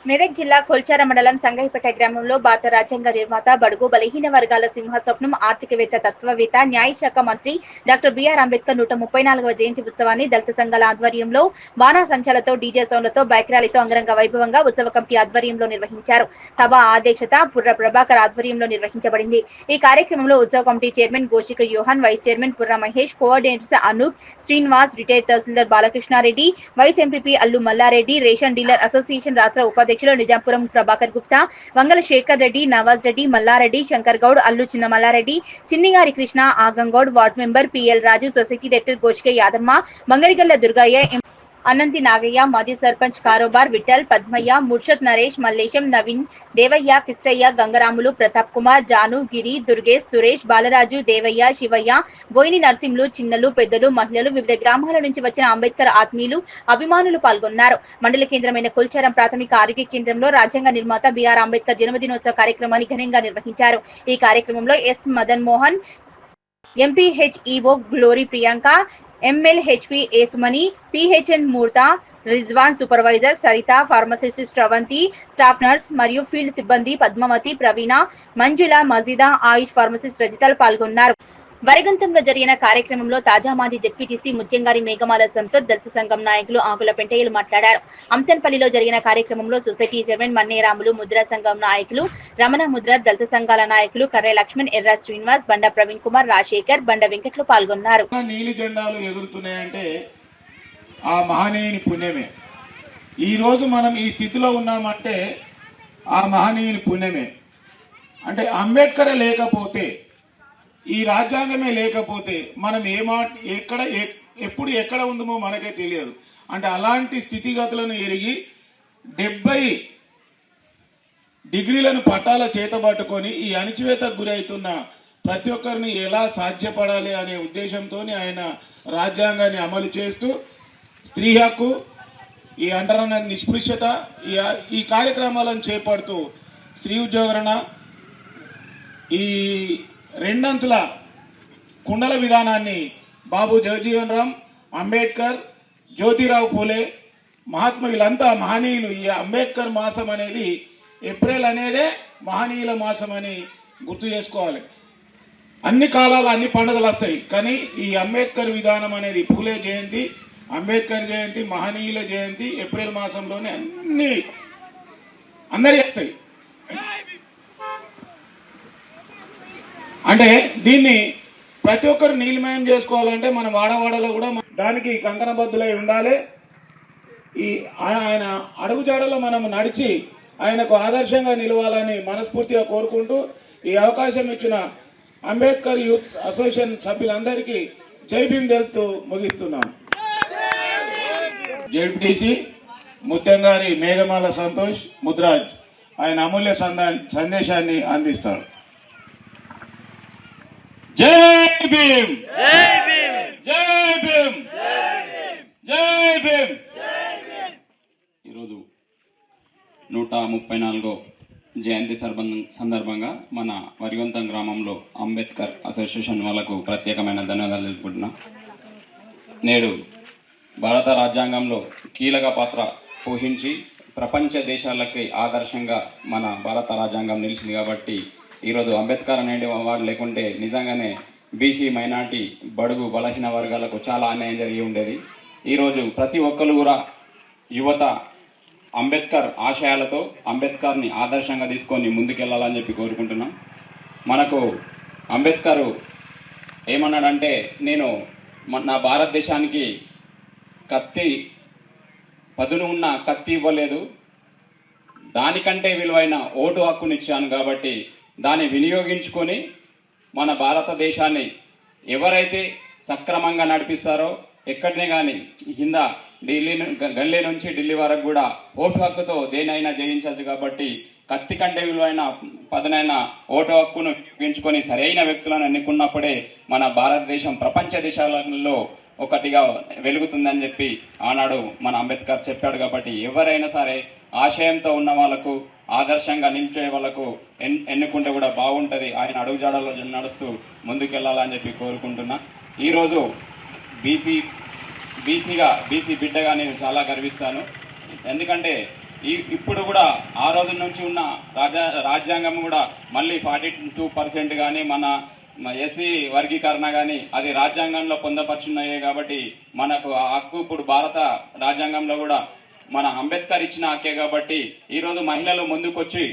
మెదక్ జిల్లా కొల్చార మండలం సంగైపేట గ్రామంలో భారత రాజ్యాంగ నిర్మాత, బడుగు బలహీన వర్గాల సింహస్వప్నం, ఆర్థికవేత్త, తత్వవేత్త, న్యాయశాఖ మంత్రి డాక్టర్ బిఆర్ అంబేద్కర్ 134వ జయంతి ఉత్సవాన్ని దళిత సంఘాల ఆధ్వర్యంలో బాణాసంచాలతో, డీజే సౌండ్లతో, బైక్ ర్యాలీతో అంగరంగ వైభవంగా ఉత్సవ కమిటీ ఆధ్వర్యంలో నిర్వహించారు. సభ అధ్యక్షత పుర్ర ప్రభాకర్ ఆధ్వర్యంలో నిర్వహించబడింది. ఈ కార్యక్రమంలో ఉత్సవ committee chairman Goshika Yohan, vice chairman Purra Mahesh, coordinators Anoop, Srinivas, retired tahsildar Balakrishna Reddy, vice MPP Allu Malla Reddy, ration dealer association రాష్ట్ర ఉపాధ్యక్షులు నిజాంపురం Prabhakar Gupta, Vangala Shekhar Reddy, Nawaz Reddy, Mallareddy, Shankar Goud, Allu Chinna Malla Reddy, Chinnigari Krishna, Agam Goud, ward member PL Raju, society director Goshika Yadamma, Mangarigalla Durgaiah, Ananthi Nagaiah, మాజీ సర్పంచ్ కారోబార్ విఠల్, పద్మయ్య, ముర్షద్ నరేష్, మల్లేశం, నవీన్, దేవయ్య, కిష్టయ్య, గంగరాములు, ప్రతాప్ కుమార్, జాను, గిరి, దుర్గేష్, సురేష్, బాలరాజు, దేవయ్య, శివయ్య, బోయిని నర్సింహులు, చిన్నలు, పెద్దలు, మహిళలు, వివిధ గ్రామాల నుంచి వచ్చిన అంబేద్కర్ ఆత్మీయులు, అభిమానులు పాల్గొన్నారు. మండల కేంద్రమైన కొల్చారం ప్రాథమిక ఆరోగ్య కేంద్రంలో రాజ్యాంగ నిర్మాత బిఆర్ అంబేద్కర్ జన్మదినోత్సవ కార్యక్రమాన్ని ఘనంగా నిర్వహించారు. ఈ కార్యక్రమంలో S Madan Mohan, MPHEO Glory Priyanka, MLHP Yesumani, PHN Murtha, Rizwan, supervisor Saritha, pharmacist Sravanthi, staff nurse మరియు ఫీల్డ్ సిబ్బంది పద్మావతి, ప్రవీణ, మంజుల, మజీదా, ఆయుష్ ఫార్మసిస్ట్ రజితలు పాల్గొన్నారు. వరిగంతంలో జరిగిన కార్యక్రమంలో తాజా మాజీ జెడ్పీటీసీ ముత్యంగారి మేఘమాల సంతోష్, దళిత సంఘం నాయకులు ఆకుల పెంటయ్యలు మాట్లాడారు. అంశంపల్లిలో జరిగిన కార్యక్రమంలో సొసైటీ చైర్మన్ మన్నేరాములు, ముద్రా సంఘం నాయకులు రమణ ముద్ర, దళిత సంఘాల నాయకులు కర్రె లక్ష్మణ్, ఎర్ర శ్రీనివాస్, బండ ప్రవీణ్ కుమార్, రాజశేఖర్, బండ వెంకట్లు పాల్గొన్నారు. నీలి జెండాలు ఎగురుతున్నాయంటే ఆ మహనీయుని పుణ్యమే. ఈరోజు మనం ఈ స్థితిలో ఉన్నామంటే ఆ మహనీయుని పుణ్యమే. అంటే అంబేద్కర్ లేకపోతే, ఈ రాజ్యాంగమే లేకపోతే మనం ఎప్పుడు ఎక్కడ ఉందమో మనకే తెలియదు. అంటే అలాంటి స్థితిగతులను ఎరిగి 70 డిగ్రీలను పట్టాల చేతబట్టుకొని ఈ అణచివేతకు గురవుతున్న ప్రతి ఒక్కరిని ఎలా సాధ్యపడాలి అనే ఉద్దేశంతో ఆయన రాజ్యాంగాన్ని అమలు చేస్తూ స్త్రీ హక్కు, ఈ అంటరాన నిస్పృశ్యత, ఈ కార్యక్రమాలను చేపడుతూ స్త్రీ ఉద్యోగరణ, ఈ రెండంతుల కుండల విధానాన్ని బాబు జగజీవన్ రామ్, అంబేద్కర్, జ్యోతిరావు పూలే, మహాత్మ వీళ్ళంతా మహనీయులు. ఈ అంబేద్కర్ మాసం అనేది ఏప్రిల్ అనేదే మహనీయుల మాసం అని గుర్తు చేసుకోవాలి. అన్ని కాలాలు అన్ని పండుగలు వస్తాయి, కానీ ఈ అంబేద్కర్ విధానం అనేది పూలే జయంతి, అంబేద్కర్ జయంతి, మహనీయుల జయంతి ఏప్రిల్ మాసంలోనే అందరి వస్తాయి. అంటే దీన్ని ప్రతి ఒక్కరు నీలిమయం చేసుకోవాలంటే మన వాడవాడలో కూడా దానికి కంకణబద్దులై ఉండాలి. ఈ ఆయన అడుగుజాడలో మనం నడిచి ఆయనకు ఆదర్శంగా నిలవాలని మనస్ఫూర్తిగా కోరుకుంటూ ఈ అవకాశం ఇచ్చిన అంబేద్కర్ యూత్ అసోసియేషన్ సభ్యులందరికీ జై భీమ్ తెలుపుతూ ముగిస్తున్నాం. జెడ్పీటీసీ ముత్యంగారి మేఘమాల సంతోష్ ముద్రాజ్ ఆయన అమూల్య సందేశాన్ని అందిస్తాడు. జై భీమ్, జై భీమ్, జై భీమ్, జై భీమ్. ఈరోజు 134వ జయంతి సందర్భంగా మన వరిగొంతం గ్రామంలో అంబేద్కర్ అసోసియేషన్ వాళ్ళకు ప్రత్యేకమైన ధన్యవాదాలు తెలుపుకుంటున్నా. నేడు భారత రాజ్యాంగంలో కీలక పాత్ర పోషించి ప్రపంచ దేశాలకి ఆదర్శంగా మన భారత రాజ్యాంగం నిలిచింది కాబట్టి ఈరోజు అంబేద్కర్ అనే వాడు లేకుంటే నిజంగానే బీసీ, మైనార్టీ, బడుగు బలహీన వర్గాలకు చాలా అన్యాయం జరిగి ఉండేది. ఈరోజు ప్రతి ఒక్కరు కూడా యువత అంబేద్కర్ ఆశయాలతో అంబేద్కర్ని ఆదర్శంగా తీసుకొని ముందుకెళ్లాలని చెప్పి కోరుకుంటున్నాం. మనకు అంబేద్కర్ ఏమన్నాడంటే, నేను నా భారతదేశానికి పదును ఉన్న కత్తి ఇవ్వలేదు, దానికంటే విలువైన ఓటు హక్కునిచ్చాను కాబట్టి దాన్ని వినియోగించుకొని మన భారతదేశాన్ని ఎవరైతే సక్రమంగా నడిపిస్తారో ఎక్కడనే కానీ కింద గల్లీ నుంచి ఢిల్లీ వరకు కూడా ఓటు హక్కుతో దేనైనా జయించవచ్చు. కాబట్టి కత్తి కంటే విలువైన పదునైన ఓటు హక్కును ఉపయోగించుకొని సరైన వ్యక్తులను ఎన్నుకున్నప్పుడే మన భారతదేశం ప్రపంచ దేశాలలో ఒకటిగా వెలుగుతుందని చెప్పి ఆనాడు మన అంబేద్కర్ చెప్పాడు. కాబట్టి ఎవరైనా సరే ఆశయంతో ఉన్న వాళ్ళకు, ఆదర్శంగా నిలిచే వాళ్ళకు ఎన్నుకుంటే కూడా బాగుంటుంది. ఆయన అడుగుజాడలో నడుస్తూ ముందుకెళ్లాలని చెప్పి కోరుకుంటున్నా. ఈరోజు బీసీ బిడ్డగా నేను చాలా గర్విస్తాను. ఎందుకంటే ఇప్పుడు కూడా ఆ రోజు నుంచి ఉన్న రాజ్యాంగం కూడా మళ్ళీ 42% కానీ మన ఎస్సీ వర్గీకరణ కానీ అది రాజ్యాంగంలో పొందపరుచున్నాయే కాబట్టి మనకు ఆ హక్కు ఇప్పుడు భారత రాజ్యాంగంలో కూడా మన అంబేద్కర్ ఇచ్చిన హక్కే కాబట్టి ఈ రోజు మహిళలు ముందుకొచ్చి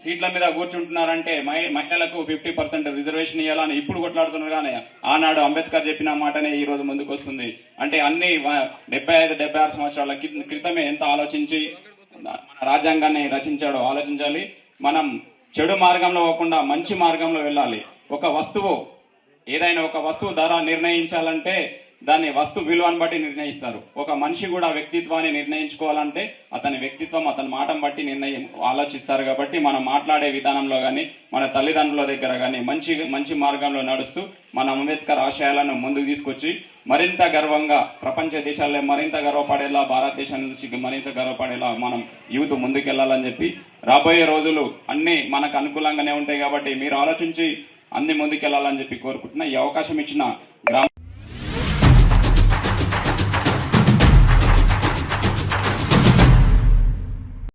సీట్ల మీద కూర్చుంటున్నారంటే మహిళలకు 50% రిజర్వేషన్ ఇవ్వాలని ఇప్పుడు కొట్లాడుతున్నారు. కానీ ఆనాడు అంబేద్కర్ చెప్పిన మాటనే ఈ రోజు ముందుకు వస్తుంది. అంటే అన్ని 75-76 సంవత్సరాల క్రితమే ఎంత ఆలోచించి మన రాజ్యాంగాన్ని రచించాడో ఆలోచించాలి. మనం చెడు మార్గంలో పోకుండా మంచి మార్గంలో వెళ్ళాలి. ఒక వస్తువు ఏదైనా ఒక వస్తువు ధర నిర్ణయించాలంటే దాన్ని వస్తు విలువను బట్టి నిర్ణయిస్తారు. ఒక మనిషి కూడా వ్యక్తిత్వాన్ని నిర్ణయించుకోవాలంటే అతని వ్యక్తిత్వం అతని మాటను బట్టి నిర్ణయం ఆలోచిస్తారు. కాబట్టి మనం మాట్లాడే విధానంలో కానీ మన తల్లిదండ్రుల దగ్గర కానీ మంచి మార్గంలో నడుస్తూ మన అంబేద్కర్ ఆశయాలను ముందుకు తీసుకొచ్చి మరింత గర్వంగా ప్రపంచ దేశాల్లో మరింత గర్వపడేలా, భారతదేశం నుంచి మరింత గర్వపడేలా మనం యూత్ ముందుకెళ్లాలని చెప్పి రాబోయే రోజులు అన్ని మనకు అనుకూలంగానే ఉంటాయి. కాబట్టి మీరు ఆలోచించి అన్ని ముందుకెళ్లాలని చెప్పి కోరుకుంటున్నా. ఈ అవకాశం ఇచ్చిన గ్రామ